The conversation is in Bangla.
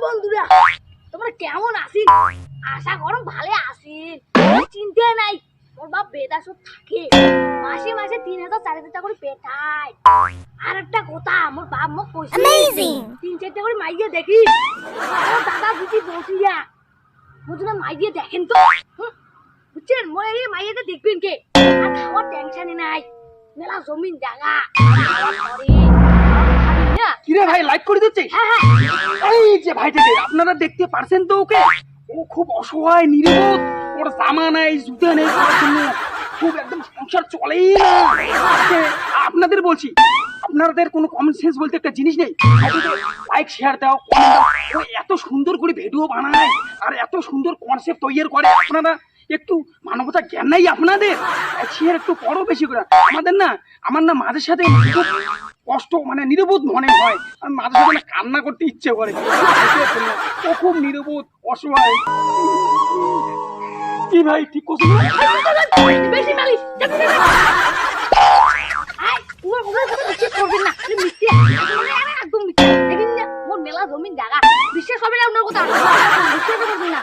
বন্ধুরা, তোমরা কেমন আছিস? আশা করো ভালো আছিস। চিন্তা নাই, মোর বাপ বেদাসত থাকে, মাসে মাসে 3000 4000 করে পেটায়। আর একটা কথা, মোর বাপ মোক কইছে 3-4টা করে মাইয়ে দেখি। দাদা দিদি বসিয়া বুঝলে মাইয়ে দেখেন তো, বুঝছেন? মই এই মাইয়েতে দেখবেন কে? আর খাওয়ার টেনশনই নাই, মেলা জমিন জায়গা। কিরে ভাই, লাইক করে দিচ্ছে? এই যে ভাইটাকে আপনারা দেখতে পারছেন তো ওকে? ও খুব অসহায়, নির্বোধ, ওর জামা নাই, জুতা নেই, খুব একদম সংসার চলেই না। আপনাদের বলছি, আপনাদের কোনো কমন সেন্স বলতে একটা জিনিস নেই। লাইক শেয়ার দাও, কমেন্ট দাও। ও এত সুন্দর করে ভিডিও বানায় আর এত সুন্দর কনসেপ্ট তৈরি করে, আপনারা একটু মানবতা জ্ঞান নাই আপনাদের? শেয়ার একটু করো বেশি করে। আমার না মাঝে সাথে খুব কষ্ট, মানে নির্বোধ মনে হয়, আর মাঝে সাথে কান্না করতে ইচ্ছে করে। ও খুব নির্বোধ, অসহায়। কি ভাই, ঠিক করছো? বেশি মালিশ করবেন না, মিথ্যে একদম মিথ্যে। দেখেন না, মোর মেলা জমিন জায়গা, বিশ্বাস হবে না আপনার কথা, বিশ্বাস করবেন না।